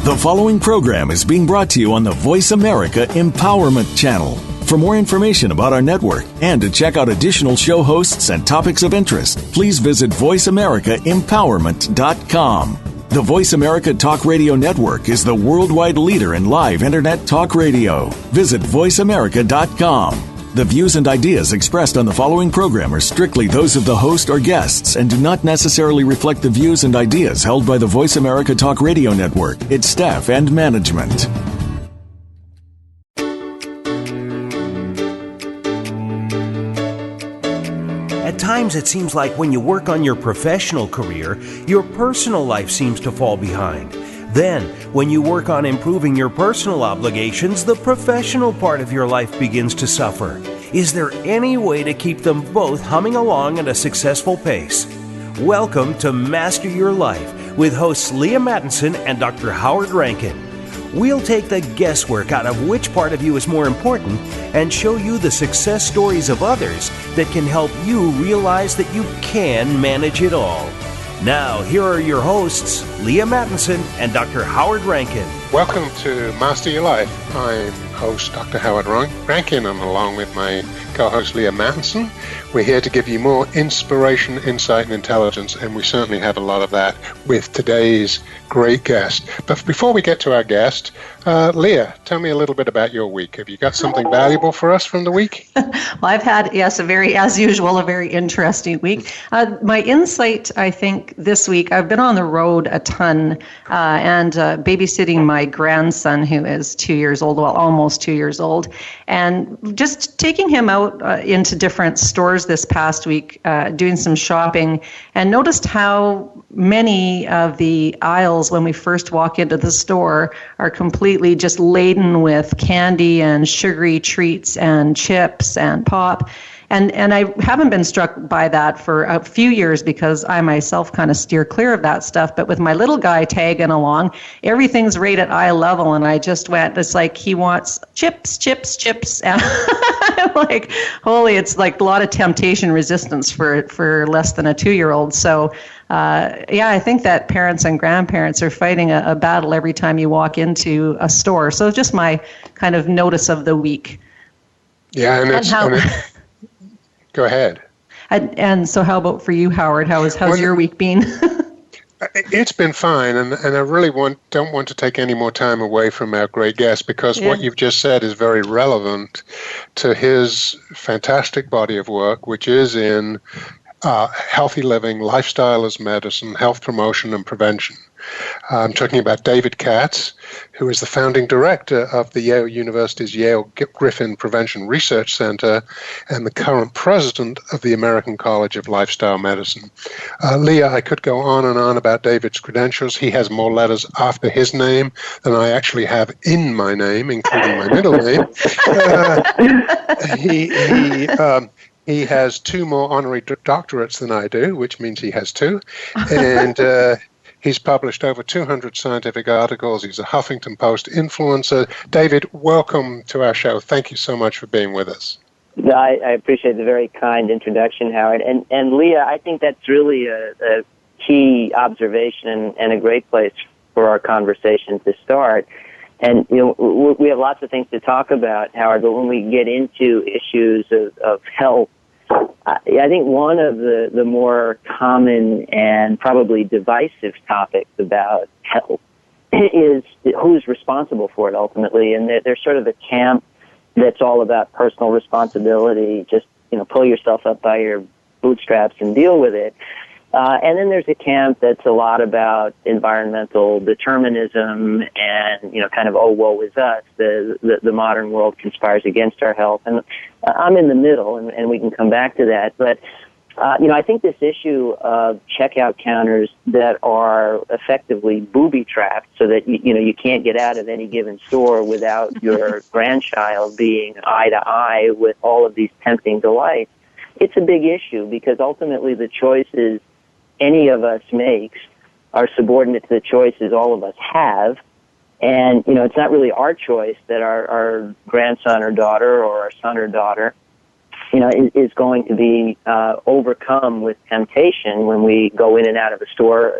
The following program is being brought to you on the Voice America Empowerment Channel. For more information about our network and to check out additional show hosts and topics of interest, please visit voiceamericaempowerment.com. The Voice America Talk Radio Network is the worldwide leader in live Internet talk radio. Visit voiceamerica.com. The views and ideas expressed on the following program are strictly those of the host or guests and do not necessarily reflect the views and ideas held by the Voice America Talk Radio Network, its staff, and management. At times it seems like when you work on your professional career, your personal life seems to fall behind. Then, when you work on improving your personal obligations, the professional part of your life begins to suffer. Is there any way to keep them both humming along at a successful pace? Welcome to Master Your Life with hosts Leaha Mattinson and Dr. Howard Rankin. We'll take the guesswork out of which part of you is more important and show you the success stories of others that can help you realize that you can manage it all. Now, here are your hosts, Leaha Mattinson and Dr. Howard Rankin. Welcome to Master Your Life. I'm host Dr. Howard Rankin, and along with my co-host Leaha Mattinson, we're here to give you more inspiration, insight, and intelligence, and we certainly have a lot of that with today's great guest. But before we get to our guest, Leaha, tell me a little bit about your week. Have you got something valuable for us from the week? Well, I've had, yes, as usual, a very interesting week. My insight, I think, this week, I've been on the road a ton and babysitting my grandson, who is 2 years old, well, almost 2 years old, and just taking him out into different stores this past week, doing some shopping, and noticed how many of the aisles when we first walk into the store are completely just laden with candy and sugary treats and chips and pop. And I haven't been struck by that for a few years because I myself kind of steer clear of that stuff. But with my little guy tagging along, everything's right at eye level. And I just went, it's like he wants chips. And I'm like, holy, it's like a lot of temptation resistance for less than a 2-year-old. So, I think that parents and grandparents are fighting a battle every time you walk into a store. So just my kind of notice of the week. Yeah, go ahead. And so how about for you, Howard? How's your week been? It's been fine, and I really don't want to take any more time away from our great guest because what you've just said is very relevant to his fantastic body of work, which is in healthy living, lifestyle as medicine, health promotion and prevention. I'm talking about David Katz, who is the founding director of the Yale University's Yale Griffin Prevention Research Center and the current president of the American College of Lifestyle Medicine. Leaha, I could go on and on about David's credentials. He has more letters after his name than I actually have in my name, including my middle name. He has 2 more honorary doctorates than I do, which means he has 2. And he's published over 200 scientific articles. He's a Huffington Post influencer. David, welcome to our show. Thank you so much for being with us. I appreciate the very kind introduction, Howard. And Leaha, I think that's really a key observation and a great place for our conversation to start. And, we have lots of things to talk about, Howard, but when we get into issues of health, I think one of the more common and probably divisive topics about health is who's responsible for it ultimately. And there's sort of a camp that's all about personal responsibility, just, pull yourself up by your bootstraps and deal with it. And then there's a camp that's a lot about environmental determinism and, kind of, oh, woe is us. The modern world conspires against our health. And I'm in the middle, and we can come back to that. But, I think this issue of checkout counters that are effectively booby trapped so that, you can't get out of any given store without your grandchild being eye to eye with all of these tempting delights, it's a big issue because ultimately the choices any of us makes are subordinate to the choices all of us have. And, it's not really our choice that our grandson or daughter or our son or daughter is going to be overcome with temptation when we go in and out of the store,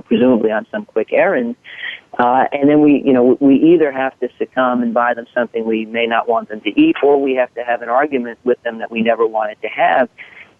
presumably on some quick errand. And then we either have to succumb and buy them something we may not want them to eat, or we have to have an argument with them that we never wanted to have.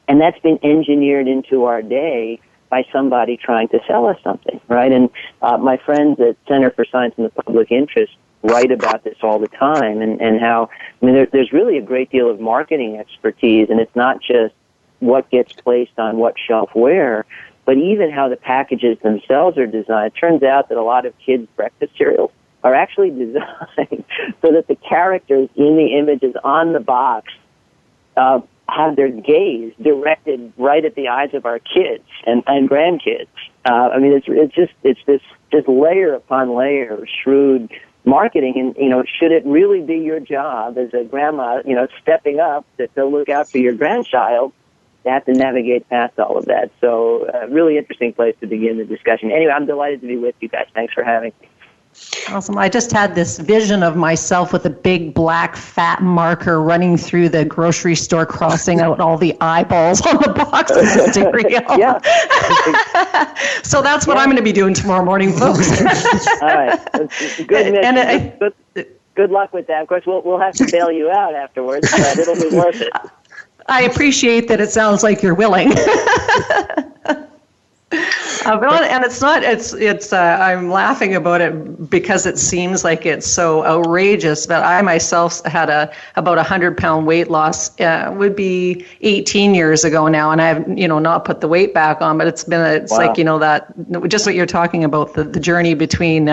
And that's been engineered into our day by somebody trying to sell us something, right? And my friends at Center for Science and the Public Interest write about this all the time, and how, there's really a great deal of marketing expertise, and it's not just what gets placed on what shelf where, but even how the packages themselves are designed. It turns out that a lot of kids' breakfast cereals are actually designed so that the characters in the images on the box have their gaze directed right at the eyes of our kids and grandkids. It's this layer upon layer of shrewd marketing, and should it really be your job as a grandma, stepping up to look out for your grandchild, to have to navigate past all of that. So, really interesting place to begin the discussion. Anyway, I'm delighted to be with you guys. Thanks for having me. Awesome. I just had this vision of myself with a big black fat marker running through the grocery store, crossing out all the eyeballs on the box of the cereal. Yeah. So that's what I'm going to be doing tomorrow morning, folks. All right. Good luck with that. Of course, we'll have to bail you out afterwards, but it'll be worth it. I appreciate that it sounds like you're willing. And it's not, I'm laughing about it because it seems like it's so outrageous, but I myself had about 100-pound weight loss, would be 18 years ago now, and I have, not put the weight back on, but it's wow. Like, that, just what you're talking about, the journey between,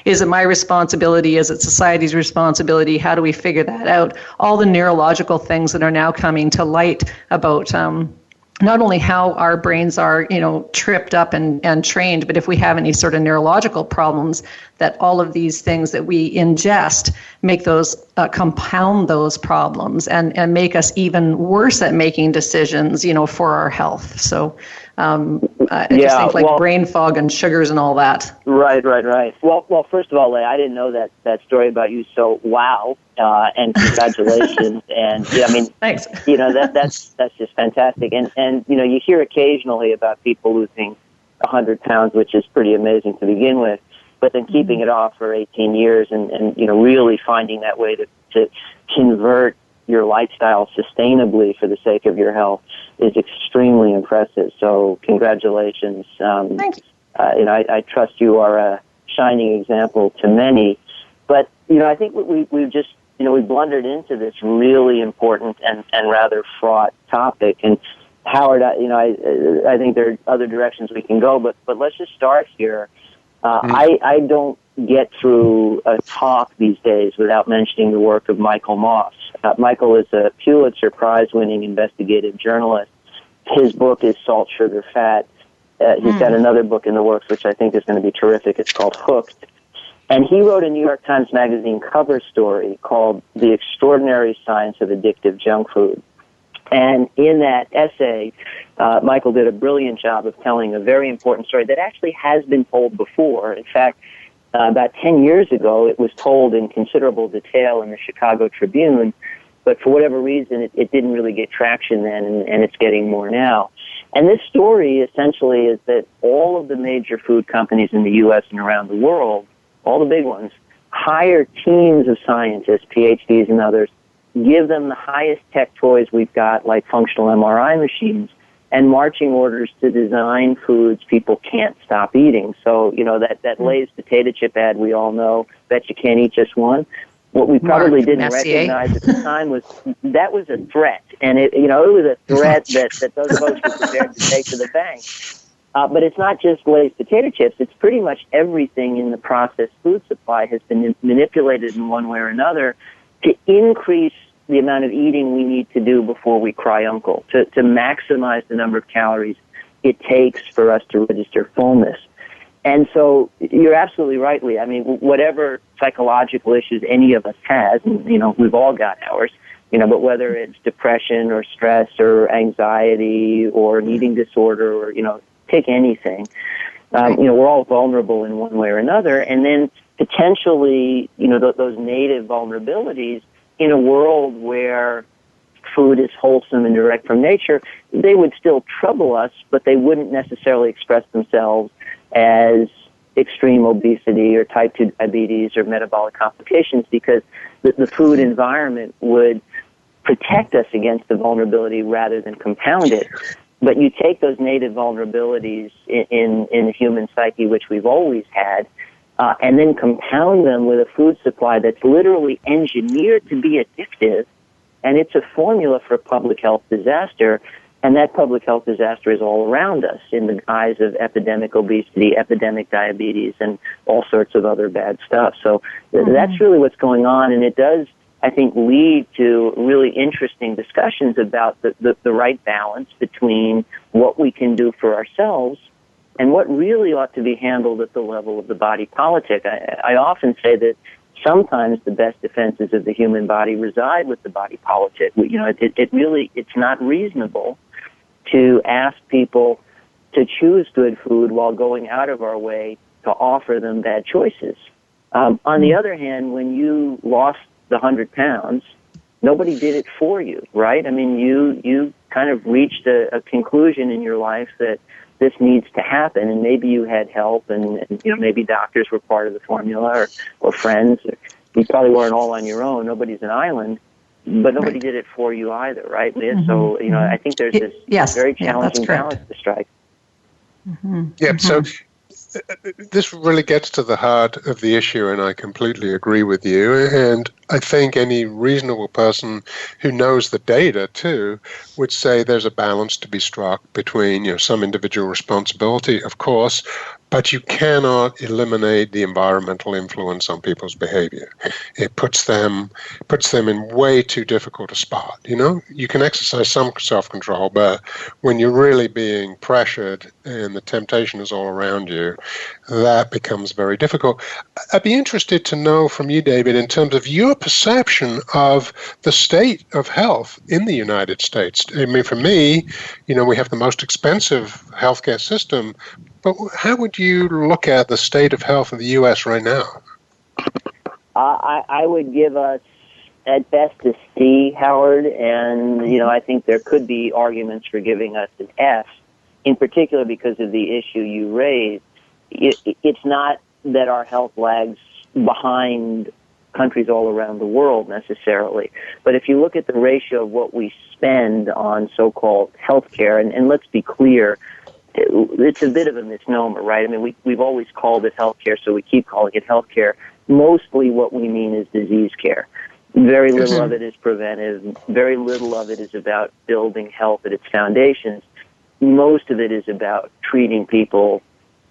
is it my responsibility, is it society's responsibility, how do we figure that out? All the neurological things that are now coming to light about, not only how our brains are, tripped up and trained, but if we have any sort of neurological problems, that all of these things that we ingest make those, compound those problems and make us even worse at making decisions, for our health. So I just think like brain fog and sugars and all that. Right. Well, first of all, Leigh, I didn't know that story about you. So wow, and congratulations. And thanks. That's just fantastic. And you hear occasionally about people losing 100 pounds, which is pretty amazing to begin with. But then keeping it off for 18 years and really finding that way to convert your lifestyle sustainably for the sake of your health is extremely impressive. So congratulations. Thank you. I trust you are a shining example to many. But, I think we've just, we blundered into this really important and rather fraught topic. And Howard, I think there are other directions we can go, but let's just start here. I don't get through a talk these days without mentioning the work of Michael Moss. Michael is a Pulitzer Prize-winning investigative journalist. His book is Salt, Sugar, Fat. He's got another book in the works, which I think is going to be terrific. It's called Hooked. And he wrote a New York Times Magazine cover story called The Extraordinary Science of Addictive Junk Food. And in that essay, Michael did a brilliant job of telling a very important story that actually has been told before. In fact, about 10 years ago, it was told in considerable detail in the Chicago Tribune, but for whatever reason, it didn't really get traction then, and it's getting more now. And this story essentially is that all of the major food companies in the U.S. and around the world, all the big ones, hire teams of scientists, PhDs and others, give them the highest tech toys we've got, like functional MRI machines, and marching orders to design foods people can't stop eating. So, that Lay's potato chip ad we all know, bet you can't eat just one. What we probably didn't recognize at the time was that was a threat. And it was a threat that those folks were prepared to take to the bank. But it's not just Lay's potato chips. It's pretty much everything in the processed food supply has been manipulated in one way or another to increase the amount of eating we need to do before we cry uncle, to maximize the number of calories it takes for us to register fullness. And so you're absolutely right, Lee. I mean, whatever psychological issues any of us has, and, we've all got ours, but whether it's depression or stress or anxiety or an eating disorder or, pick anything, we're all vulnerable in one way or another. And then potentially, those native vulnerabilities in a world where food is wholesome and direct from nature, they would still trouble us, but they wouldn't necessarily express themselves as extreme obesity or type 2 diabetes or metabolic complications, because the food environment would protect us against the vulnerability rather than compound it. But you take those native vulnerabilities in the human psyche, which we've always had, and then compound them with a food supply that's literally engineered to be addictive, and it's a formula for public health disaster. And that public health disaster is all around us in the guise of epidemic obesity, epidemic diabetes, and all sorts of other bad stuff. So that's really what's going on, and it does, I think, lead to really interesting discussions about the right balance between what we can do for ourselves and what really ought to be handled at the level of the body politic. I often say that sometimes the best defenses of the human body reside with the body politic. It's not reasonable to ask people to choose good food while going out of our way to offer them bad choices. On the other hand, when you lost the 100 pounds, nobody did it for you, right? I mean, you kind of reached a conclusion in your life that this needs to happen, and maybe you had help, and maybe doctors were part of the formula, or friends. You probably weren't all on your own. Nobody's an island. But nobody did it for you either, right, Leah? So, I think there's this very challenging balance to strike. Yeah, so this really gets to the heart of the issue, and I completely agree with you. And I think any reasonable person who knows the data, too, would say there's a balance to be struck between, some individual responsibility, of course, but you cannot eliminate the environmental influence on people's behavior. It puts them in way too difficult a spot. You can exercise some self-control, but when you're really being pressured and the temptation is all around you, that becomes very difficult. I'd be interested to know from you, David, in terms of your perception of the state of health in the United States. I mean, for me, we have the most expensive healthcare system, but how would you look at the state of health in the U.S. right now? I would give us, at best, a C, Howard, and, I think there could be arguments for giving us an F, in particular because of the issue you raised. It's not that our health lags behind countries all around the world necessarily, but if you look at the ratio of what we spend on so-called healthcare, and let's be clear, it's a bit of a misnomer, right? I mean, we've always called it healthcare, so we keep calling it healthcare. Mostly what we mean is disease care. Very little of it is preventive. Very little of it is about building health at its foundations. Most of it is about treating people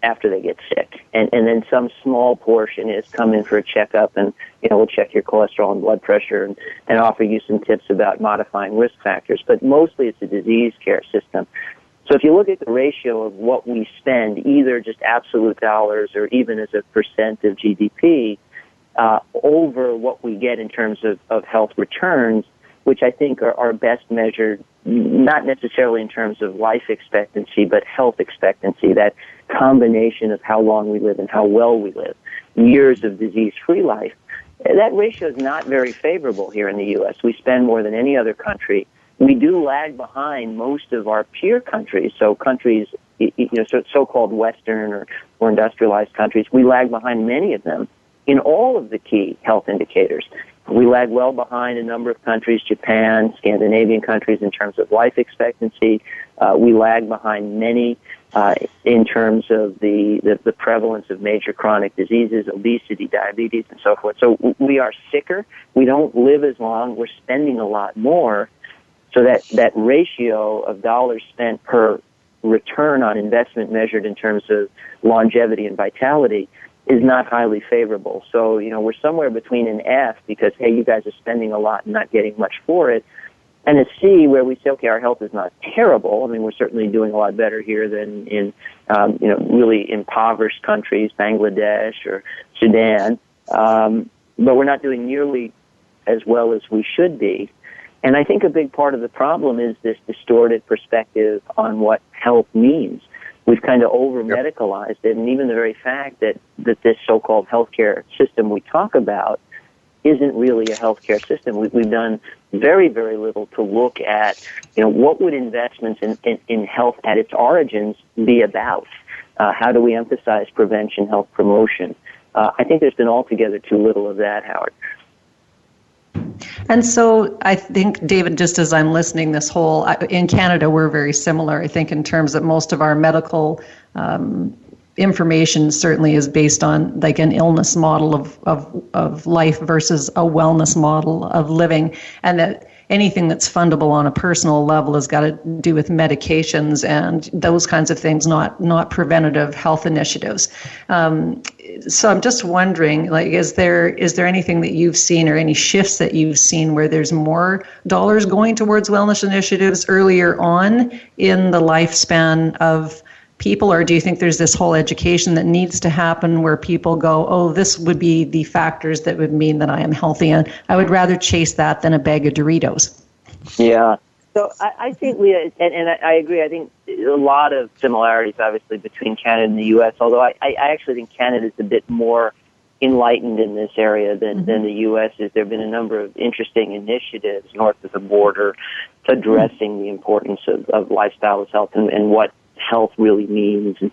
after they get sick. And then some small portion is come in for a checkup, and, we'll check your cholesterol and blood pressure and offer you some tips about modifying risk factors. But mostly it's a disease care system. So if you look at the ratio of what we spend, either just absolute dollars or even as a percent of GDP, over what we get in terms of health returns, which I think are best measured not necessarily in terms of life expectancy, but health expectancy, that combination of how long we live and how well we live, years of disease-free life, that ratio is not very favorable here in the U.S. We spend more than any other country. We do lag behind most of our peer countries, so countries, so-called Western or industrialized countries, we lag behind many of them in all of the key health indicators. We lag well behind a number of countries, Japan, Scandinavian countries, in terms of life expectancy. We lag behind many in terms of the prevalence of major chronic diseases, obesity, diabetes, and so forth. So we are sicker. We don't live as long. We're spending a lot more. So that ratio of dollars spent per return on investment measured in terms of longevity and vitality is not highly favorable. So, we're somewhere between an F because, hey, you guys are spending a lot and not getting much for it, and a C where we say, okay, our health is not terrible. I mean, we're certainly doing a lot better here than in, really impoverished countries, Bangladesh or Sudan, but we're not doing nearly as well as we should be. And I think a big part of the problem is this distorted perspective on what health means. We've kind of over-medicalized it, and even the very fact that this so-called healthcare system we talk about isn't really a healthcare system. We've done very, very little to look at, what would investments in health at its origins be about? How do we emphasize prevention, health promotion? I think there's been altogether too little of that, Howard. And so I think, David, just as I'm listening, in Canada, we're very similar, I think, in terms that most of our medical information certainly is based on like an illness model of life versus a wellness model of living, and that anything that's fundable on a personal level has got to do with medications and those kinds of things, not preventative health initiatives. So I'm just wondering, like, is there anything that you've seen or any shifts that you've seen where there's more dollars going towards wellness initiatives earlier on in the lifespan of people, or do you think there's this whole education that needs to happen where people go, oh, this would be the factors that would mean that I am healthy, and I would rather chase that than a bag of Doritos? Yeah. So I think, Leah, and I agree, I think a lot of similarities, obviously, between Canada and the U.S., although I actually think Canada is a bit more enlightened in this area than the U.S. is. There have been a number of interesting initiatives north of the border addressing the importance of lifestyle as health and what health really means. And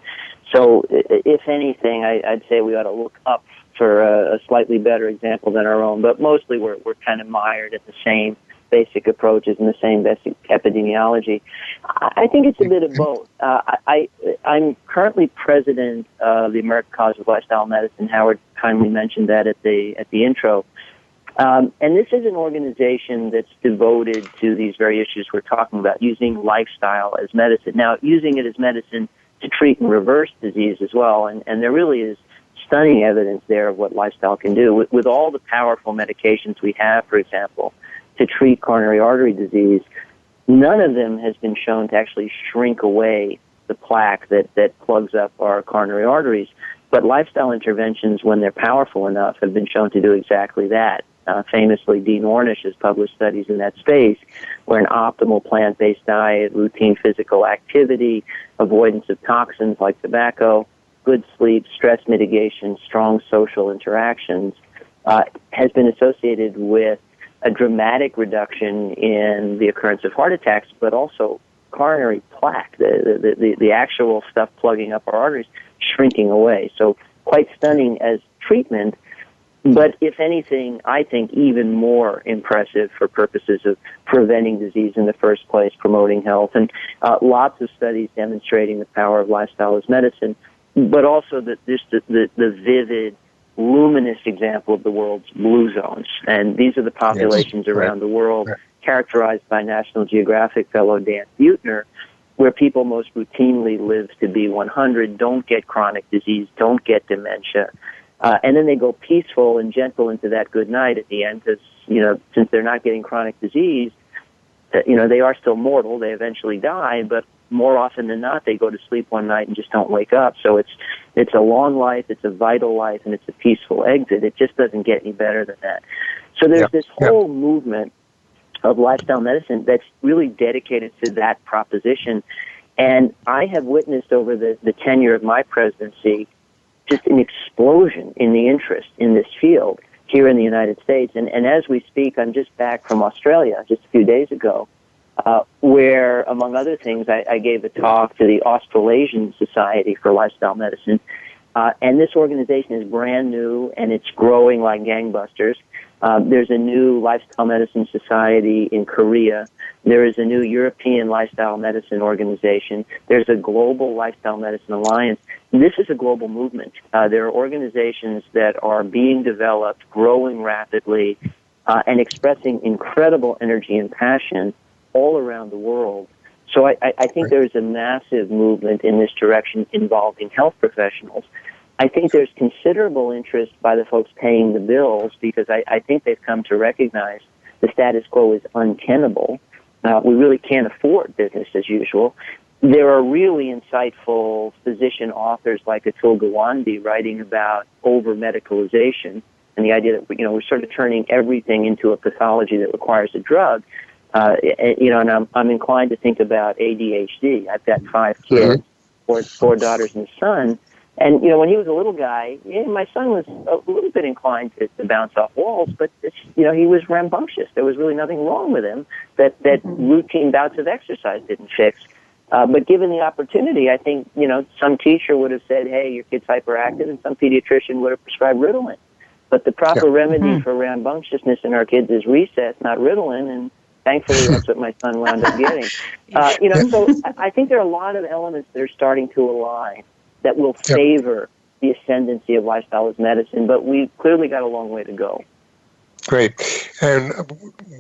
so, if anything, I'd say we ought to look up for a slightly better example than our own, but mostly we're kind of mired in the same basic approaches and the same basic epidemiology. I think it's a bit of both. I'm currently president of the American College of Lifestyle Medicine. Howard kindly mentioned that at the intro. And this is an organization that's devoted to these very issues we're talking about, using lifestyle as medicine. Now, using it as medicine to treat and reverse disease as well, and there really is stunning evidence there of what lifestyle can do. With all the powerful medications we have, for example, to treat coronary artery disease, none of them has been shown to actually shrink away the plaque that plugs up our coronary arteries. But lifestyle interventions, when they're powerful enough, have been shown to do exactly that. Famously, Dean Ornish has published studies in that space where an optimal plant-based diet, routine physical activity, avoidance of toxins like tobacco, good sleep, stress mitigation, strong social interactions has been associated with a dramatic reduction in the occurrence of heart attacks, but also coronary plaque, the actual stuff plugging up our arteries, shrinking away. So quite stunning as treatment. But if anything, I think even more impressive for purposes of preventing disease in the first place, promoting health, and lots of studies demonstrating the power of lifestyle as medicine, but also the vivid, luminous example of the world's blue zones. And these are the populations around the world characterized by National Geographic fellow Dan Buettner, where people most routinely live to be 100, don't get chronic disease, don't get dementia. And then they go peaceful and gentle into that good night at the end because, since they're not getting chronic disease, they are still mortal. They eventually die, but more often than not, they go to sleep one night and just don't wake up. So it's a long life, it's a vital life, and it's a peaceful exit. It just doesn't get any better than that. So there's this whole movement of lifestyle medicine that's really dedicated to that proposition. And I have witnessed over the tenure of my presidency just an explosion in the interest in this field here in the United States. And as we speak, I'm just back from Australia just a few days ago, where, among other things, I gave a talk to the Australasian Society for Lifestyle Medicine. And this organization is brand new, and it's growing like gangbusters. There's a new lifestyle medicine society in Korea. There is a new European lifestyle medicine organization. There's a global lifestyle medicine alliance. This is a global movement. There are organizations that are being developed, growing rapidly, and expressing incredible energy and passion all around the world. So I think there is a massive movement in this direction involving health professionals. I think there's considerable interest by the folks paying the bills because I think they've come to recognize the status quo is untenable. We really can't afford business as usual. There are really insightful physician authors like Atul Gawande writing about over-medicalization and the idea that we're sort of turning everything into a pathology that requires a drug. And I'm inclined to think about ADHD. I've got 5 kids, 4 daughters and a son. And, when he was a little guy, my son was a little bit inclined to bounce off walls, but, he was rambunctious. There was really nothing wrong with him that routine bouts of exercise didn't fix. But given the opportunity, I think, some teacher would have said, hey, your kid's hyperactive, and some pediatrician would have prescribed Ritalin. But the proper remedy for rambunctiousness in our kids is recess, not Ritalin, and thankfully that's what my son wound up getting. So I think there are a lot of elements that are starting to align that will favor the ascendancy of lifestyle as medicine, but we've clearly got a long way to go. Great. And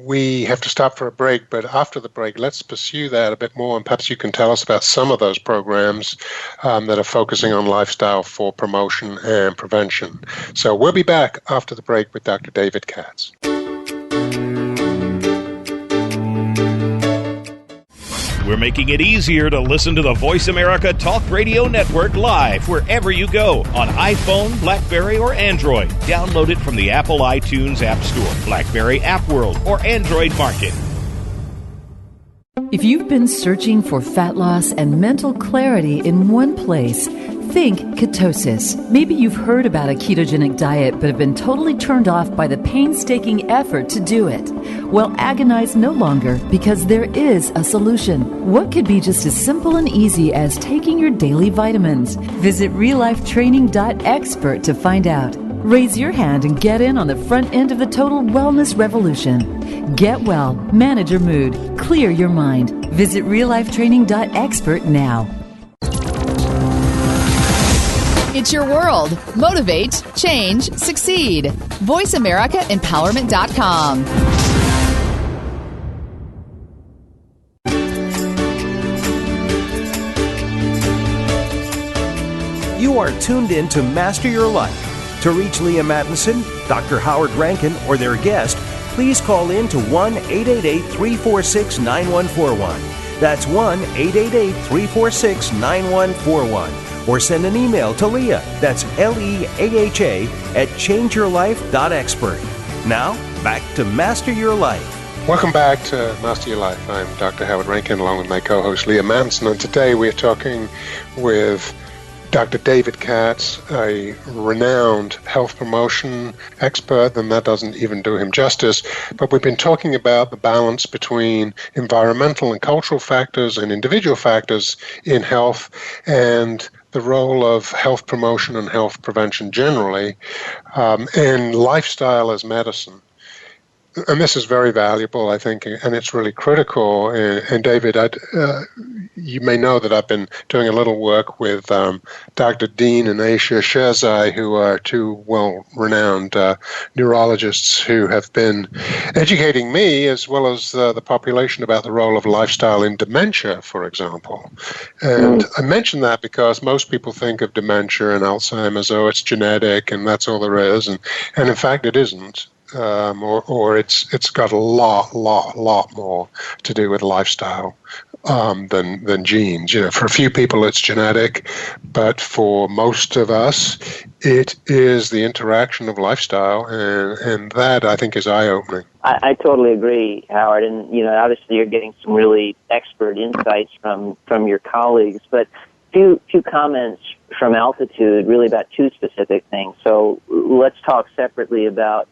we have to stop for a break, but after the break, let's pursue that a bit more, and perhaps you can tell us about some of those programs that are focusing on lifestyle for promotion and prevention. So we'll be back after the break with Dr. David Katz. We're making it easier to listen to the Voice America Talk Radio Network live wherever you go on iPhone, BlackBerry, or Android. Download it from the Apple iTunes App Store, BlackBerry App World, or Android Market. If you've been searching for fat loss and mental clarity in one place, think ketosis. Maybe you've heard about a ketogenic diet but have been totally turned off by the painstaking effort to do it. Well, agonize no longer, because there is a solution. What could be just as simple and easy as taking your daily vitamins? Visit reallifetraining.expert to find out. Raise your hand and get in on the front end of the total wellness revolution. Get well, manage your mood, clear your mind. Visit reallifetraining.expert now. It's your world. Motivate, change, succeed. VoiceAmericaEmpowerment.com. You are tuned in to Master Your Life. To reach Leaha Mattinson, Dr. Howard Rankin, or their guest, please call in to 1-888-346-9141. That's 1-888-346-9141. Or send an email to Leaha, that's Leaha, at changeyourlife.expert. Now, back to Master Your Life. Welcome back to Master Your Life. I'm Dr. Howard Rankin, along with my co-host Leaha Mattinson, and today we're talking with Dr. David Katz, a renowned health promotion expert, and that doesn't even do him justice. But we've been talking about the balance between environmental and cultural factors and individual factors in health, and the role of health promotion and health prevention generally, and lifestyle as medicine. And this is very valuable, I think, and it's really critical. And David, you may know that I've been doing a little work with Dr. Dean and Aisha Sherzai, who are two well-renowned neurologists who have been educating me as well as the population about the role of lifestyle in dementia, for example. And I mention that because most people think of dementia and Alzheimer's, oh, it's genetic and that's all there is. And in fact, it isn't. Or it's got a lot more to do with lifestyle than genes. For a few people it's genetic, but for most of us it is the interaction of lifestyle, and that I think is eye-opening. I totally agree, Howard, and obviously you're getting some really expert insights from your colleagues, but few comments from Altitude really about two specific things. So let's talk separately about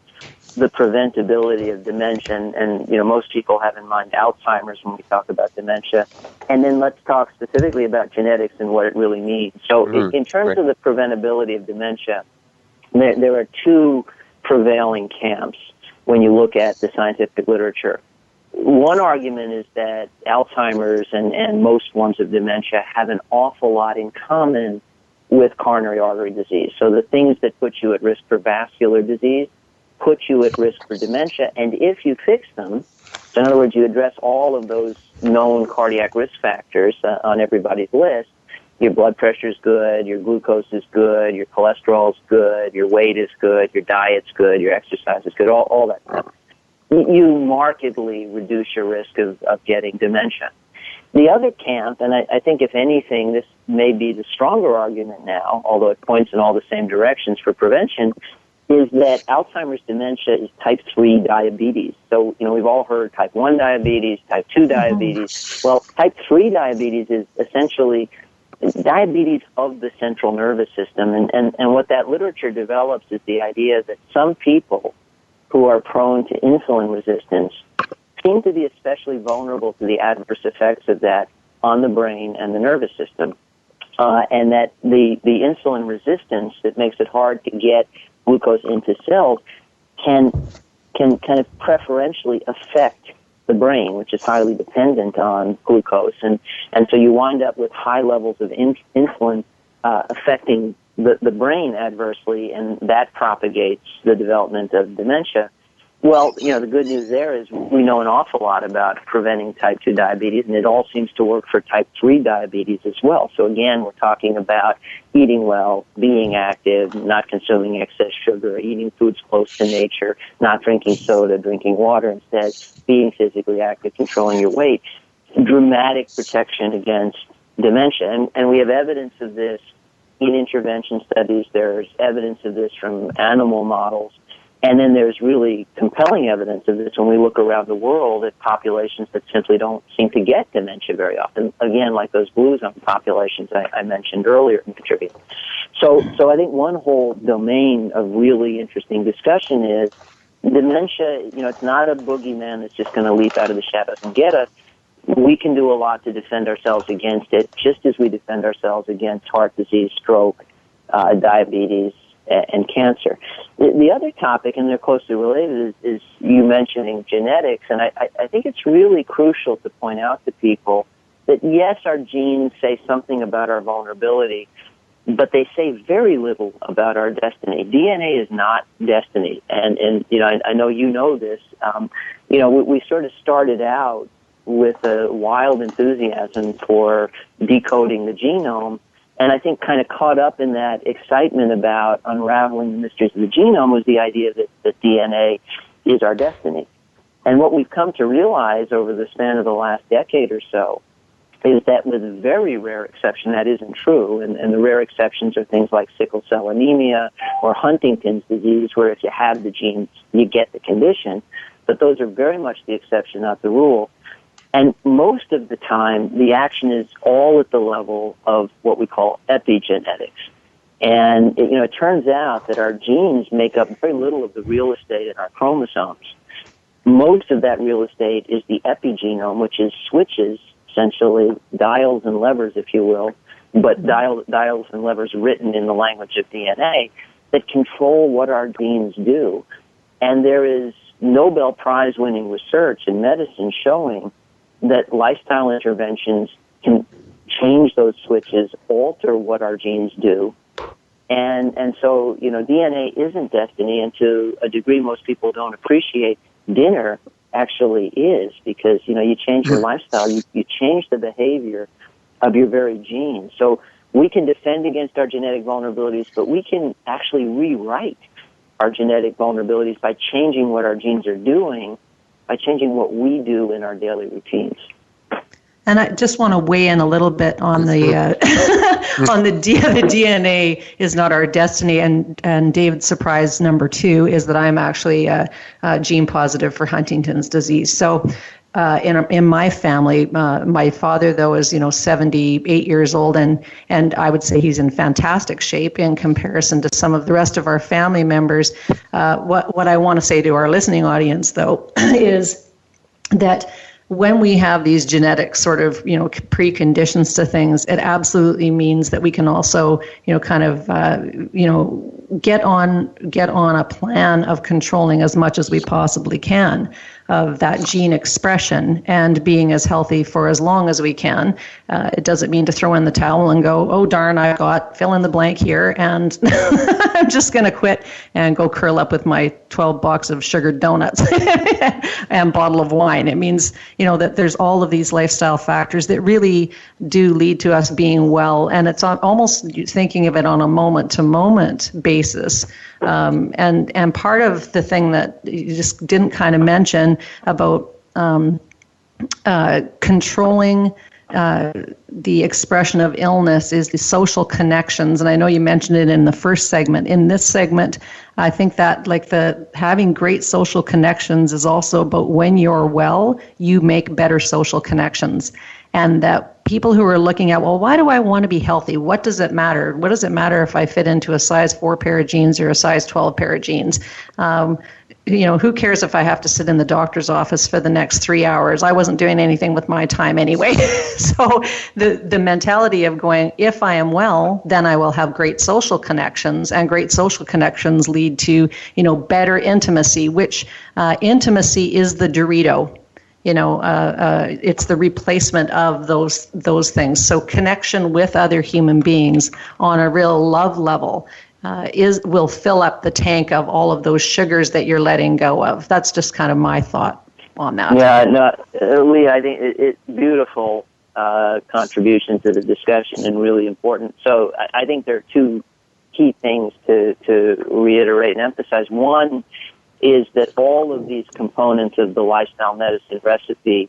the preventability of dementia, and most people have in mind Alzheimer's when we talk about dementia. And then let's talk specifically about genetics and what it really means. So in terms of the preventability of dementia, there are two prevailing camps when you look at the scientific literature. One argument is that Alzheimer's and most forms of dementia have an awful lot in common with coronary artery disease. So the things that put you at risk for vascular disease put you at risk for dementia, and if you fix them, so in other words, you address all of those known cardiac risk factors on everybody's list, your blood pressure is good, your glucose is good, your cholesterol is good, your weight is good, your diet's good, your exercise is good, all that stuff. You markedly reduce your risk of getting dementia. The other camp, and I think if anything, this may be the stronger argument now, although it points in all the same directions for prevention, is that Alzheimer's dementia is type 3 diabetes. So, we've all heard type 1 diabetes, type 2 diabetes. Well, type 3 diabetes is essentially diabetes of the central nervous system. And what that literature develops is the idea that some people who are prone to insulin resistance seem to be especially vulnerable to the adverse effects of that on the brain and the nervous system. And that the insulin resistance that makes it hard to get glucose into cells can kind of preferentially affect the brain, which is highly dependent on glucose. And so you wind up with high levels of insulin affecting the brain adversely, and that propagates the development of dementia. Well, the good news there is we know an awful lot about preventing type 2 diabetes, and it all seems to work for type 3 diabetes as well. So again, we're talking about eating well, being active, not consuming excess sugar, eating foods close to nature, not drinking soda, drinking water instead, being physically active, controlling your weight. Dramatic protection against dementia. And we have evidence of this in intervention studies. There's evidence of this from animal models. And then there's really compelling evidence of this when we look around the world at populations that simply don't seem to get dementia very often. Again, like those blue zone populations I mentioned earlier in contributing. So I think one whole domain of really interesting discussion is dementia. It's not a boogeyman that's just going to leap out of the shadows and get us. We can do a lot to defend ourselves against it, just as we defend ourselves against heart disease, stroke, diabetes, and cancer. The other topic, and they're closely related, is you mentioning genetics, and I think it's really crucial to point out to people that yes, our genes say something about our vulnerability, but they say very little about our destiny. DNA is not destiny, and I know you know this. We sort of started out with a wild enthusiasm for decoding the genome. And I think kind of caught up in that excitement about unraveling the mysteries of the genome was the idea that DNA is our destiny. And what we've come to realize over the span of the last decade or so is that with a very rare exception, that isn't true. And the rare exceptions are things like sickle cell anemia or Huntington's disease, where if you have the genes, you get the condition. But those are very much the exception, not the rule. And most of the time, the action is all at the level of what we call epigenetics. And, it turns out that our genes make up very little of the real estate in our chromosomes. Most of that real estate is the epigenome, which is switches, essentially, dials and levers, if you will, but dials and levers written in the language of DNA that control what our genes do. And there is Nobel Prize-winning research in medicine showing that lifestyle interventions can change those switches, alter what our genes do. And so, DNA isn't destiny, and to a degree most people don't appreciate, dinner actually is, because, you change your lifestyle, you change the behavior of your very genes. So we can defend against our genetic vulnerabilities, but we can actually rewrite our genetic vulnerabilities by changing what our genes are doing, by changing what we do in our daily routines. And I just want to weigh in a little bit on the the DNA is not our destiny. And David's surprise number 2 is that I'm actually gene positive for Huntington's disease. So in my family, my father, though, is 78 years old, and I would say he's in fantastic shape in comparison to some of the rest of our family members. What I want to say to our listening audience, though, is that when we have these genetic sort of, preconditions to things, it absolutely means that we can also, get on a plan of controlling as much as we possibly can of that gene expression and being as healthy for as long as we can. It doesn't mean to throw in the towel and go, oh, darn, I got fill in the blank here, and I'm just going to quit and go curl up with my 12 box of sugared donuts and bottle of wine. It means, that there's all of these lifestyle factors that really do lead to us being well, and it's almost thinking of it on a moment-to-moment basis. And part of the thing that you just didn't kind of mention about controlling the expression of illness is the social connections. And I know you mentioned it in the first segment. In this segment, I think that having great social connections is also about when you're well, you make better social connections. And that people who are looking at, well, why do I want to be healthy? What does it matter? What does it matter if I fit into a size 4 pair of jeans or a size 12 pair of jeans? Who cares if I have to sit in the doctor's office for the next 3 hours? I wasn't doing anything with my time anyway. So the mentality of going, if I am well, then I will have great social connections, and great social connections lead to, better intimacy, which intimacy is the Dorito. It's the replacement of those things. So connection with other human beings on a real love level will fill up the tank of all of those sugars that you're letting go of. That's just kind of my thought on that. Yeah, no, Leah, I think it's beautiful contribution to the discussion and really important. So I think there are two key things to reiterate and emphasize. One is that all of these components of the lifestyle medicine recipe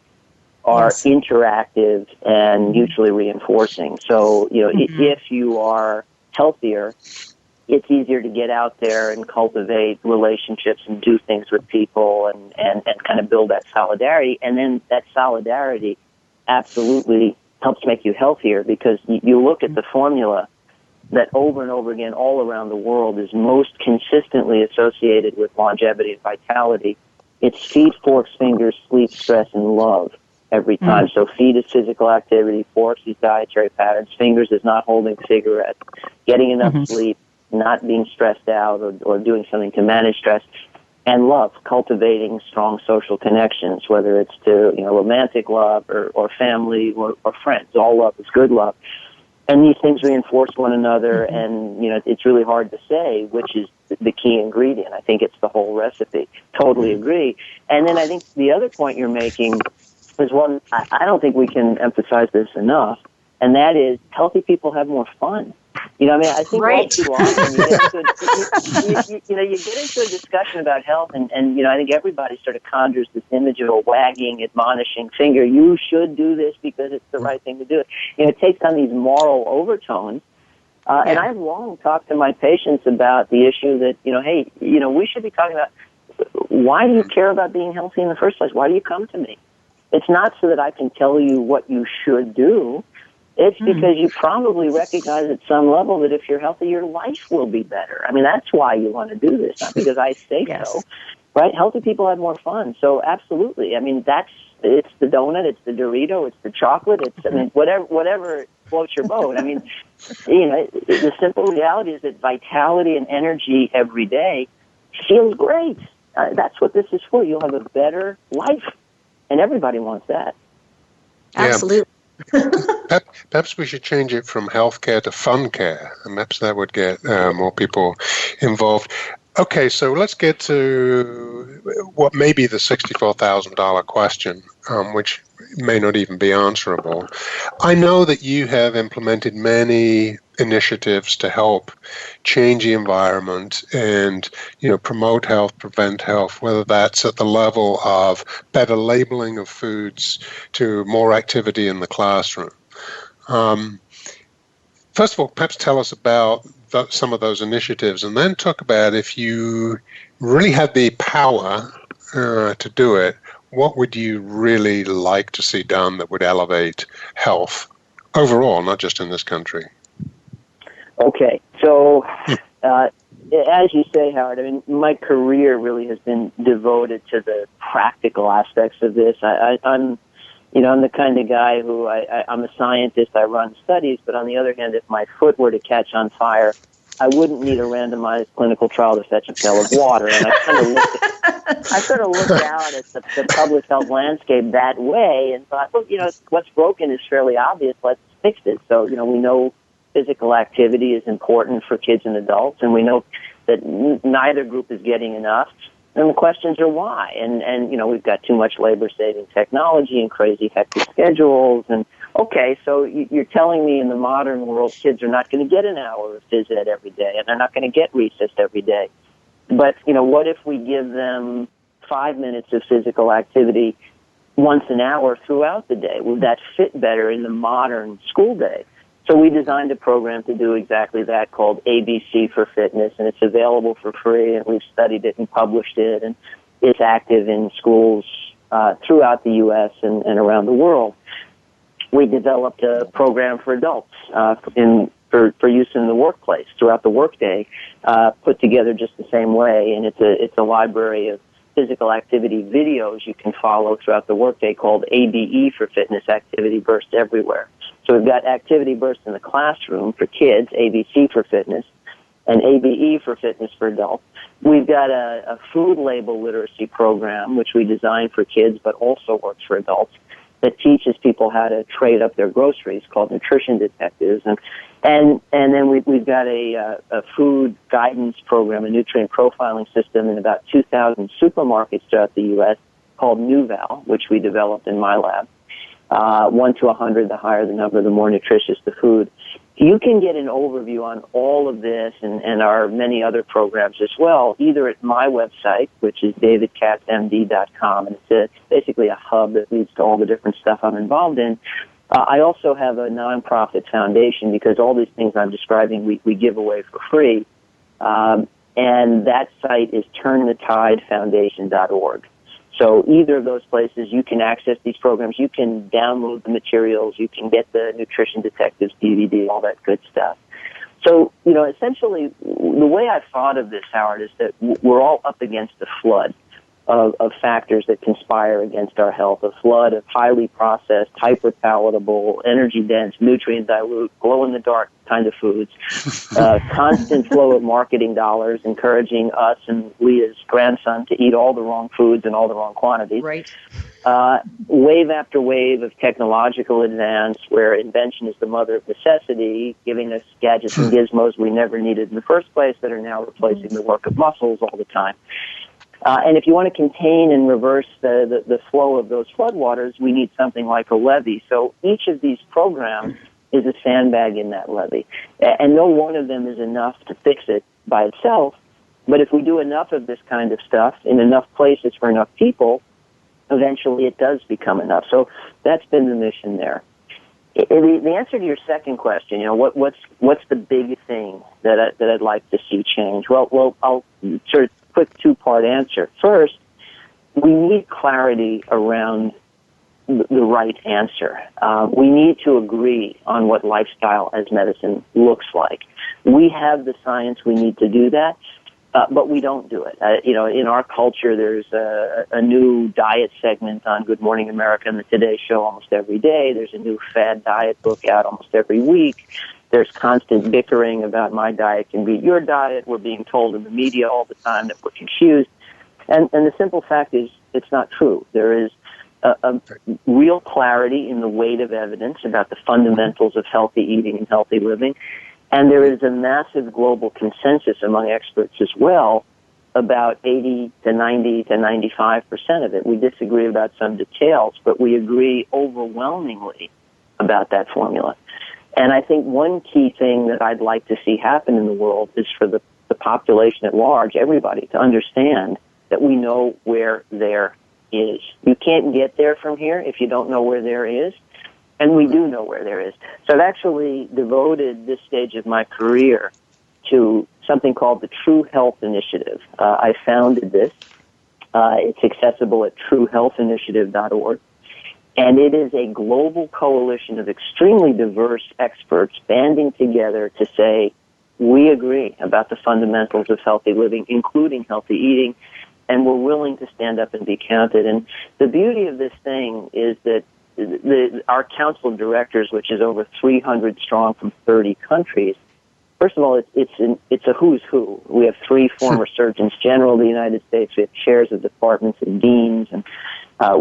are interactive and mutually reinforcing. So, if you are healthier, it's easier to get out there and cultivate relationships and do things with people and kind of build that solidarity. And then that solidarity absolutely helps make you healthier, because you look at the formula that over and over again all around the world is most consistently associated with longevity and vitality. It's feet, forks, fingers, sleep, stress, and love every time. So feet is physical activity, forks is dietary patterns, fingers is not holding cigarettes, getting enough sleep, not being stressed out or doing something to manage stress, and love, cultivating strong social connections, whether it's to romantic love or family or friends. All love is good love. And these things reinforce one another, and, it's really hard to say which is the key ingredient. I think it's the whole recipe. Totally agree. And then I think the other point you're making is one, I don't think we can emphasize this enough, and that is healthy people have more fun. I think all too often you get into a discussion about health, and I think everybody sort of conjures this image of a wagging, admonishing finger. You should do this because it's the right thing to do. It takes on these moral overtones. And I've long talked to my patients about the issue that, hey, we should be talking about, why do you care about being healthy in the first place? Why do you come to me? It's not so that I can tell you what you should do. It's because you probably recognize at some level that if you're healthy, your life will be better. I mean, that's why you want to do this, not because I say so, right? Healthy people have more fun. So absolutely. I mean, it's the donut, it's the Dorito, it's the chocolate, whatever floats your boat. I mean, the simple reality is that vitality and energy every day feels great. That's what this is for. You'll have a better life, and everybody wants that. Absolutely. Perhaps we should change it from healthcare to fun care, and perhaps that would get more people involved. Okay, so let's get to what may be the $64,000 question, which may not even be answerable. I know that you have implemented many initiatives to help change the environment and, promote health, prevent health, whether that's at the level of better labeling of foods to more activity in the classroom. First of all, perhaps tell us about some of those initiatives, and then talk about if you really had the power to do it, what would you really like to see done that would elevate health overall, not just in this country? Okay, so as you say, Howard, I mean, my career really has been devoted to the practical aspects of this. I'm the kind of guy who I'm a scientist. I run studies, but on the other hand, if my foot were to catch on fire, I wouldn't need a randomized clinical trial to fetch a pail of water. And I sort of looked out at the public health landscape that way and thought, well, what's broken is fairly obvious. Let's fix it. So, we know physical activity is important for kids and adults, and we know that neither group is getting enough. And the questions are why. And we've got too much labor-saving technology and crazy hectic schedules. And, okay, so you're telling me in the modern world kids are not going to get an hour of phys ed every day, and they're not going to get recess every day. But, what if we give them 5 minutes of physical activity once an hour throughout the day? Would that fit better in the modern school day? So we designed a program to do exactly that called ABC for Fitness, and it's available for free, and we've studied it and published it, and it's active in schools throughout the U.S. and around the world. We developed a program for adults for use in the workplace throughout the workday, put together just the same way, and it's a library of physical activity videos you can follow throughout the workday called ABE for Fitness, Activity Burst Everywhere. So we've got Activity Burst in the classroom for kids, ABC for fitness, and ABE for fitness for adults. We've got a food label literacy program, which we designed for kids but also works for adults, that teaches people how to trade up their groceries, called Nutrition Detectives. And then we've got a food guidance program, a nutrient profiling system in about 2,000 supermarkets throughout the U.S. called NuVal, which we developed in my lab. 1 to 100, the higher the number, the more nutritious the food. You can get an overview on all of this and our many other programs as well, either at my website, which is davidkatzmd.com, and it's basically a hub that leads to all the different stuff I'm involved in. I also have a nonprofit foundation because all these things I'm describing we give away for free, and that site is turnthetide.foundation.org. So either of those places, you can access these programs, you can download the materials, you can get the Nutrition Detectives DVD, all that good stuff. So, essentially, the way I've thought of this, Howard, is that we're all up against a flood of factors that conspire against our health, a flood of highly processed, hyper-palatable, energy-dense, nutrient-dilute, glow-in-the-dark kind of foods, constant flow of marketing dollars encouraging us and Leah's grandson to eat all the wrong foods in all the wrong quantities. Right. Wave after wave of technological advance where invention is the mother of necessity, giving us gadgets and gizmos we never needed in the first place that are now replacing the work of muscles all the time. And if you want to contain and reverse the flow of those floodwaters, we need something like a levee. So each of these programs is a sandbag in that levee. And no one of them is enough to fix it by itself. But if we do enough of this kind of stuff in enough places for enough people, eventually it does become enough. So that's been the mission there. The answer to your second question, what's the big thing that I'd like to see change? Well, I'll sort of quick two-part answer. First, we need clarity around the right answer. We need to agree on what lifestyle as medicine looks like. We have the science we need to do that, but we don't do it. In our culture, there's a new diet segment on Good Morning America and the Today Show almost every day. There's a new fad diet book out almost every week. There's constant bickering about my diet can beat your diet. We're being told in the media all the time that we're confused. And the simple fact is it's not true. There is a real clarity in the weight of evidence about the fundamentals of healthy eating and healthy living. And there is a massive global consensus among experts as well about 80 to 90 to 95% of it. We disagree about some details, but we agree overwhelmingly about that formula. And I think one key thing that I'd like to see happen in the world is for the population at large, everybody, to understand that we know where there is. You can't get there from here if you don't know where there is, and we do know where there is. So I've actually devoted this stage of my career to something called the True Health Initiative. I founded this. It's accessible at truehealthinitiative.org. And it is a global coalition of extremely diverse experts banding together to say, we agree about the fundamentals of healthy living, including healthy eating, and we're willing to stand up and be counted. And the beauty of this thing is that our council of directors, which is over 300 strong from 30 countries, first of all, it's a who's who. We have 3 former surgeons general of the United States. We have chairs of departments and deans, and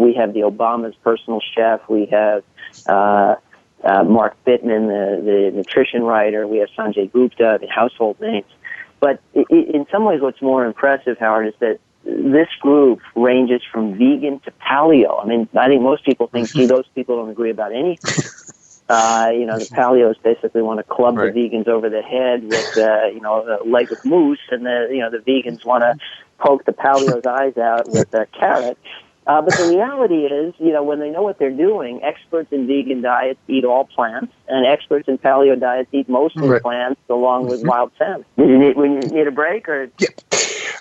we have the Obama's personal chef. We have Mark Bittman, the nutrition writer. We have Sanjay Gupta, the household names. But in some ways, what's more impressive, Howard, is that this group ranges from vegan to paleo. I mean, I think most people think, gee, those people don't agree about anything. The paleos basically want to club the vegans over the head with, a leg of moose, and the vegans want to poke the paleo's eyes out with a carrot. But the reality is, when they know what they're doing, experts in vegan diets eat all plants, and experts in paleo diets eat mostly plants along with wild salmon. When you need a break? Or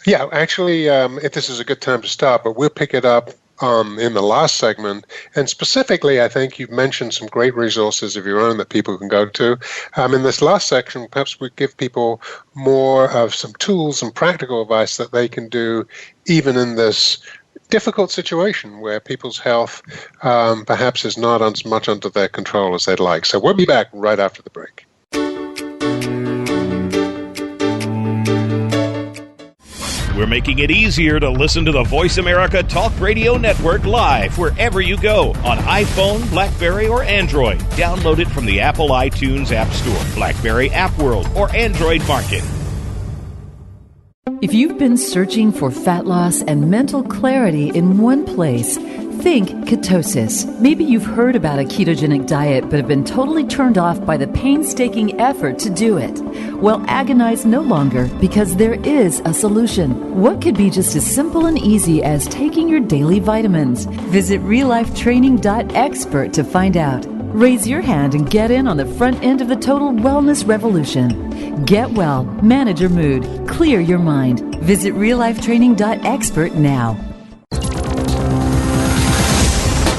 Yeah, actually, if this is a good time to stop, but we'll pick it up in the last segment. And specifically, I think you've mentioned some great resources of your own that people can go to. In this last section, perhaps we give people more of some tools and practical advice that they can do even in this difficult situation where people's health perhaps is not as much under their control as they'd like. So we'll be back right after the break. We're making it easier to listen to the Voice America Talk Radio Network live wherever you go on iPhone, BlackBerry, or Android. Download it from the Apple iTunes App Store, BlackBerry App World, or Android Market. If you've been searching for fat loss and mental clarity in one place, think ketosis. Maybe you've heard about a ketogenic diet but have been totally turned off by the painstaking effort to do it. Well, agonize no longer because there is a solution. What could be just as simple and easy as taking your daily vitamins? Visit reallifetraining.expert to find out. Raise your hand and get in on the front end of the total wellness revolution. Get well, manage your mood, clear your mind. Visit reallifetraining.expert now.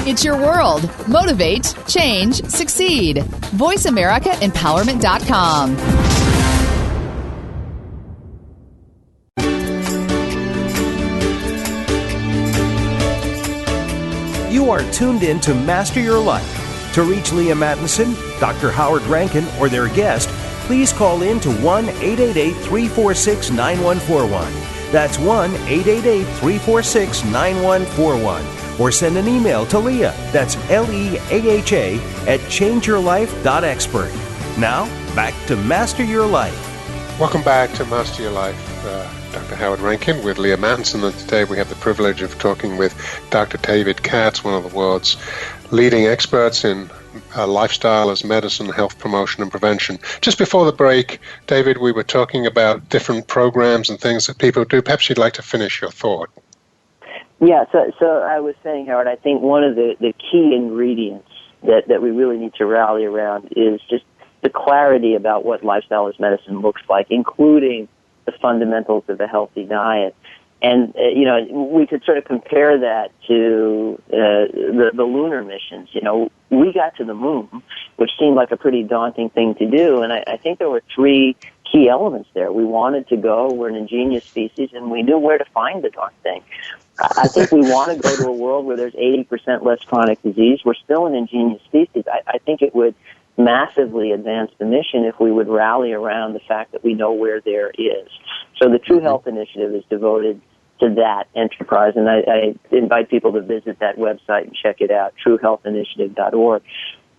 It's your world. Motivate, change, succeed. VoiceAmericaEmpowerment.com. You are tuned in to Master Your Life. To reach Leaha Mattinson, Dr. Howard Rankin, or their guest, please call in to 1-888-346-9141. That's 1-888-346-9141. Or send an email to Leaha, that's Leaha, at changeyourlife.expert. Now, back to Master Your Life. Welcome back to Master Your Life. Dr. Howard Rankin with Leaha Mattinson, and today we have the privilege of talking with Dr. David Katz, one of the world's leading experts in lifestyle as medicine, health promotion, and prevention. Just before the break, David, we were talking about different programs and things that people do. Perhaps you'd like to finish your thought. Yeah, so I was saying, Howard, I think one of the key ingredients that we really need to rally around is just the clarity about what lifestyle as medicine looks like, including the fundamentals of a healthy diet. And, we could sort of compare that to the lunar missions. We got to the moon, which seemed like a pretty daunting thing to do, and I think there were three key elements there. We wanted to go, we're an ingenious species, and we knew where to find the darn thing. I think we want to go to a world where there's 80% less chronic disease. We're still an ingenious species. I think it would massively advance the mission if we would rally around the fact that we know where there is. So the True Health Initiative is devoted to that enterprise, and I invite people to visit that website and check it out, truehealthinitiative.org.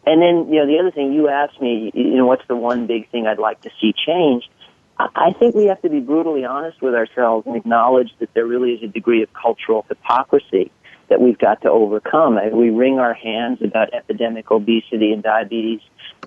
And then, the other thing you asked me, what's the one big thing I'd like to see changed? I think we have to be brutally honest with ourselves and acknowledge that there really is a degree of cultural hypocrisy that we've got to overcome. We wring our hands about epidemic obesity and diabetes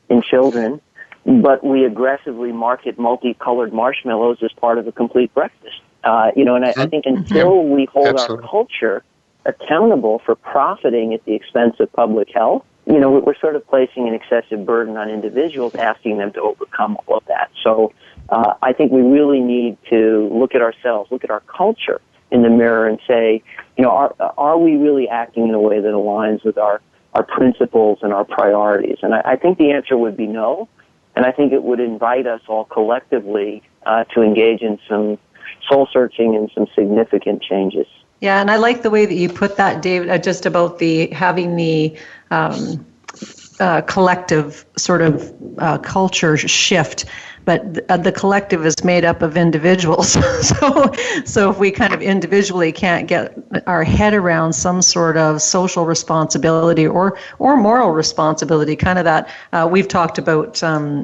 in children, but we aggressively market multicolored marshmallows as part of a complete breakfast. And I think until we hold our culture accountable for profiting at the expense of public health, we're sort of placing an excessive burden on individuals, asking them to overcome all of that. So I think we really need to look at ourselves, look at our culture in the mirror and say, are we really acting in a way that aligns with our principles and our priorities? And I think the answer would be no. And I think it would invite us all collectively to engage in some soul-searching and some significant changes. Yeah, and I like the way that you put that, David, just about having the collective sort of culture shift. But the collective is made up of individuals. So if we kind of individually can't get our head around some sort of social responsibility or moral responsibility, kind of that, we've talked about,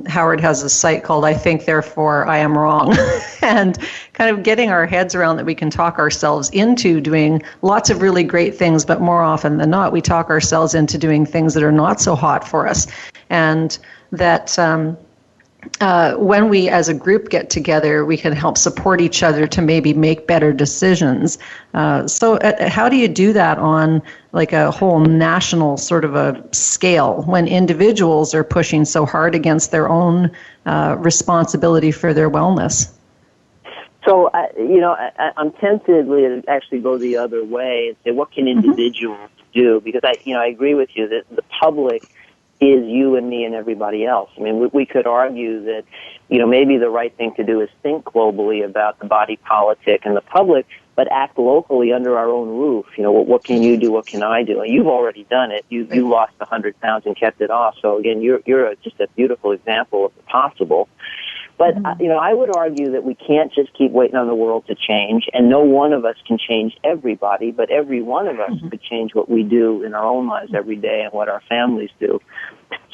Howard has a site called I Think, Therefore I Am Wrong. And kind of getting our heads around that we can talk ourselves into doing lots of really great things, but more often than not, we talk ourselves into doing things that are not so hot for us. And that when we as a group get together, we can help support each other to maybe make better decisions. So how do you do that on like a whole national sort of a scale when individuals are pushing so hard against their own responsibility for their wellness? So, I'm tempted to actually go the other way and say, what can individuals do? Because I agree with you that the public is you and me and everybody else. I mean, we could argue that, maybe the right thing to do is think globally about the body politic and the public, but act locally under our own roof. What can you do? What can I do? And you've already done it. You lost 100 pounds and kept it off. So again, you're just a beautiful example of the possible. But, I would argue that we can't just keep waiting on the world to change, and no one of us can change everybody, but every one of us could change what we do in our own lives every day and what our families do.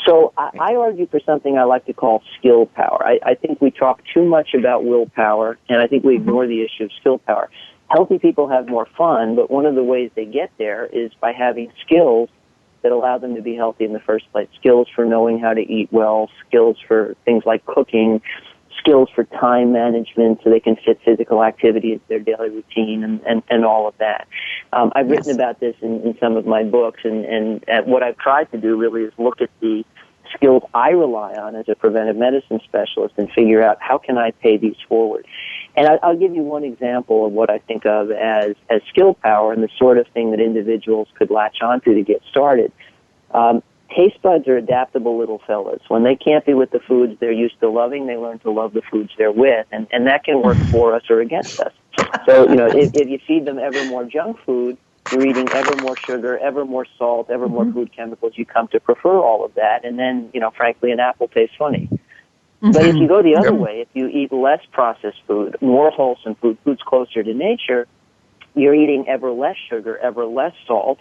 So I argue for something I like to call skill power. I think we talk too much about willpower, and I think we ignore the issue of skill power. Healthy people have more fun, but one of the ways they get there is by having skills that allow them to be healthy in the first place. Skills for knowing how to eat well, skills for things like cooking, skills for time management so they can fit physical activity into their daily routine and all of that. I've written about this in some of my books, and what I've tried to do really is look at the skills I rely on as a preventive medicine specialist and figure out how can I pay these forward. And I'll give you one example of what I think of as skill power and the sort of thing that individuals could latch onto to get started. Taste buds are adaptable little fellas. When they can't be with the foods they're used to loving, they learn to love the foods they're with, and that can work for us or against us. So, if you feed them ever more junk food, you're eating ever more sugar, ever more salt, ever more food chemicals, you come to prefer all of that, and then, frankly, an apple tastes funny. But if you go the other way, if you eat less processed food, more wholesome food, foods closer to nature, you're eating ever less sugar, ever less salt.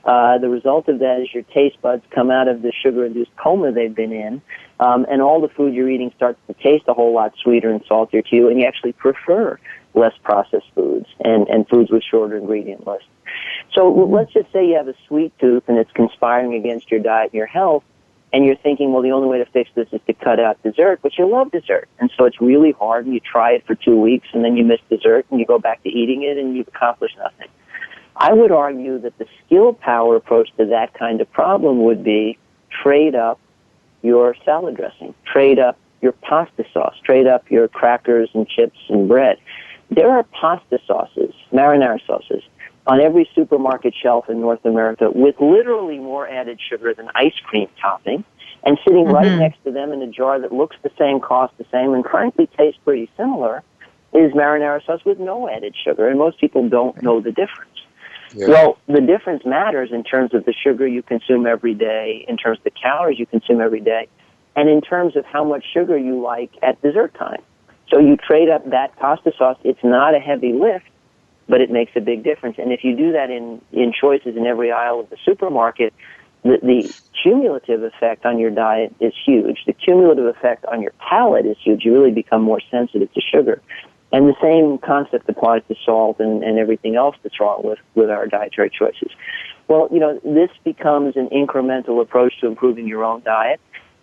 The result of that is your taste buds come out of the sugar-induced coma they've been in, and all the food you're eating starts to taste a whole lot sweeter and saltier to you, and you actually prefer less processed foods and foods with shorter ingredient lists. So let's just say you have a sweet tooth and it's conspiring against your diet and your health, and you're thinking, well, the only way to fix this is to cut out dessert, but you love dessert. And so it's really hard, and you try it for 2 weeks, and then you miss dessert, and you go back to eating it, and you've accomplished nothing. I would argue that the skill power approach to that kind of problem would be trade up your salad dressing, trade up your pasta sauce, trade up your crackers and chips and bread. There are pasta sauces, marinara sauces, on every supermarket shelf in North America with literally more added sugar than ice cream topping, and sitting right next to them in a jar that looks the same, costs the same, and frankly tastes pretty similar is marinara sauce with no added sugar, and most people don't know the difference. Yeah. Well, the difference matters in terms of the sugar you consume every day, in terms of the calories you consume every day, and in terms of how much sugar you like at dessert time. So you trade up that pasta sauce. It's not a heavy lift, but it makes a big difference. And if you do that in choices in every aisle of the supermarket, the cumulative effect on your diet is huge. The cumulative effect on your palate is huge. You really become more sensitive to sugar. And the same concept applies to salt and everything else that's wrong with our dietary choices. Well, this becomes an incremental approach to improving your own diet.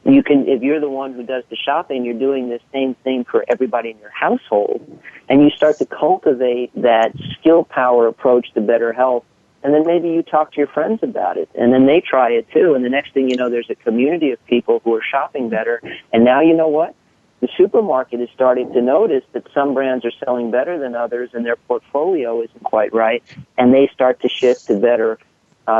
You can, if you're the one who does the shopping, you're doing the same thing for everybody in your household, and you start to cultivate that skill power approach to better health, and then maybe you talk to your friends about it, and then they try it too, and the next thing you know, there's a community of people who are shopping better, and now you know what? The supermarket is starting to notice that some brands are selling better than others, and their portfolio isn't quite right, and they start to shift to better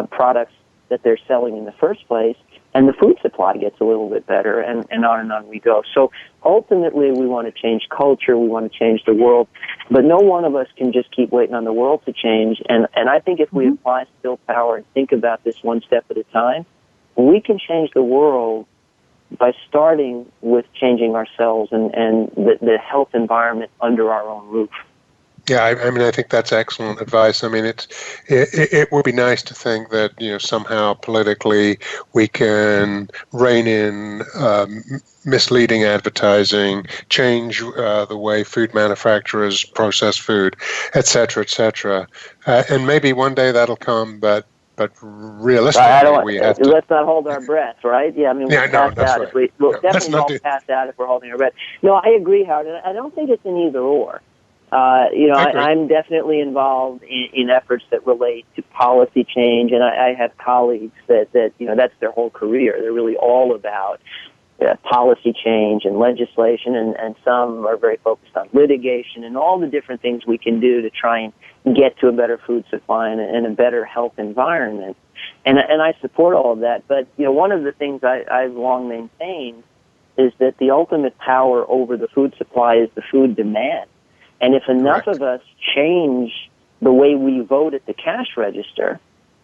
products that they're selling in the first place, and the food supply gets a little bit better, and on we go. So ultimately, we want to change culture, we want to change the world, but no one of us can just keep waiting on the world to change. And I think if we apply skill power and think about this one step at a time, we can change the world by starting with changing ourselves and the health environment under our own roof. Yeah, I think that's excellent advice. I mean, it would be nice to think that, somehow politically we can rein in misleading advertising, change the way food manufacturers process food, et cetera, and maybe one day that'll come, but realistically, we have to. Let's not hold our breath, right? Yeah, we'll pass out. Right. We'll definitely all pass out if we're holding our breath. No, I agree, Howard. I don't think it's an either or. I'm definitely involved in efforts that relate to policy change, and I have colleagues that that's their whole career. They're really all about policy change and legislation, and some are very focused on litigation and all the different things we can do to try and get to a better food supply and a better health environment. And I support all of that. But, one of the things I've long maintained is that the ultimate power over the food supply is the food demand. And if enough of us change the way we vote at the cash register,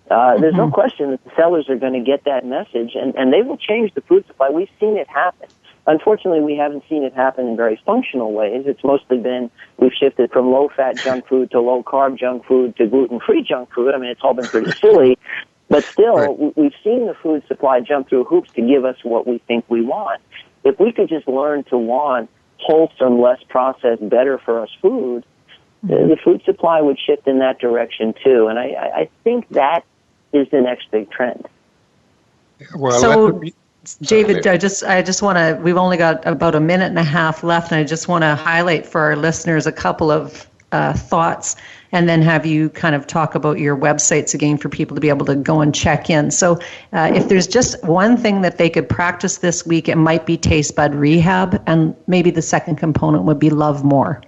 there's no question that the sellers are going to get that message, and they will change the food supply. We've seen it happen. Unfortunately, we haven't seen it happen in very functional ways. It's mostly been, we've shifted from low-fat junk food to low-carb junk food to gluten-free junk food. I mean, it's all been pretty silly. But still, we've seen the food supply jump through hoops to give us what we think we want. If we could just learn to want wholesome, less processed, better for us food, the food supply would shift in that direction too. And I think that is the next big trend. Well, so, David, I just want to, we've only got about a minute and a half left, and I just want to highlight for our listeners a couple of thoughts, and then have you kind of talk about your websites again for people to be able to go and check in. So if there's just one thing that they could practice this week, it might be taste bud rehab, and maybe the second component would be love more.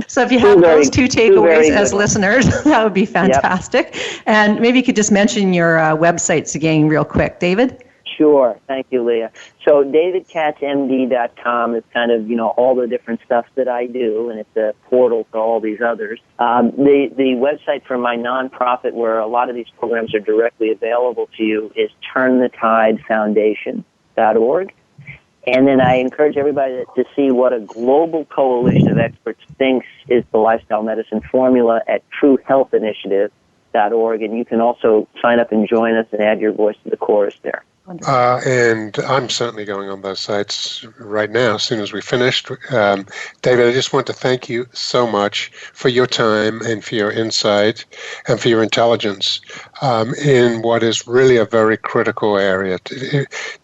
So if you have those two takeaways as listeners, that would be fantastic. Yep. And maybe you could just mention your websites again real quick. David? Sure. Thank you, Leah. So davidkatzmd.com is kind of, all the different stuff that I do, and it's a portal to all these others. The website for my nonprofit, where a lot of these programs are directly available to you, is turnthetidefoundation.org. And then I encourage everybody to see what a global coalition of experts thinks is the lifestyle medicine formula at truehealthinitiative.org. And you can also sign up and join us and add your voice to the chorus there. And I'm certainly going on those sites right now as soon as we finished. David, I just want to thank you so much for your time and for your insight and for your intelligence in what is really a very critical area.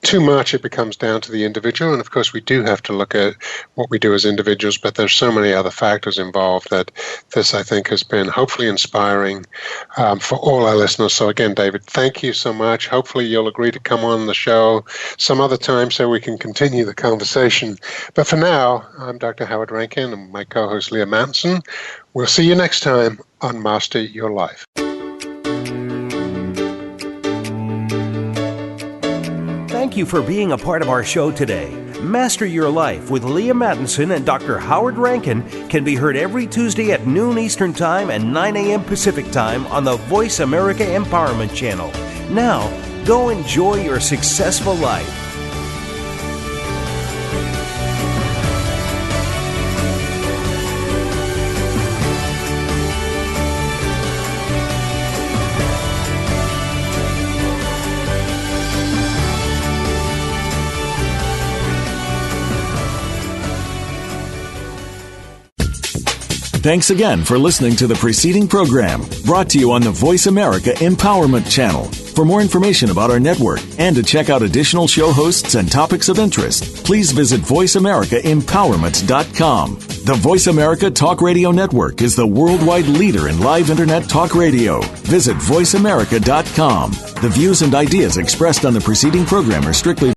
Too much it becomes down to the individual, and of course we do have to look at what we do as individuals, but there's so many other factors involved that this, I think, has been hopefully inspiring for all our listeners. So again, David, thank you so much. Hopefully you'll agree to come on the show some other time so we can continue the conversation. But for now, I'm Dr. Howard Rankin and my co-host Leaha Mattinson. We'll see you next time on Master Your Life. Thank you for being a part of our show today. Master Your Life with Leaha Mattinson and Dr. Howard Rankin can be heard every Tuesday at noon Eastern Time and 9 a.m. Pacific Time on the Voice America Empowerment Channel. Now, go enjoy your successful life. Thanks again for listening to the preceding program, brought to you on the Voice America Empowerment Channel. For more information about our network and to check out additional show hosts and topics of interest, please visit voiceamericaempowerment.com. The Voice America Talk Radio Network is the worldwide leader in live Internet talk radio. Visit voiceamerica.com. The views and ideas expressed on the preceding program are strictly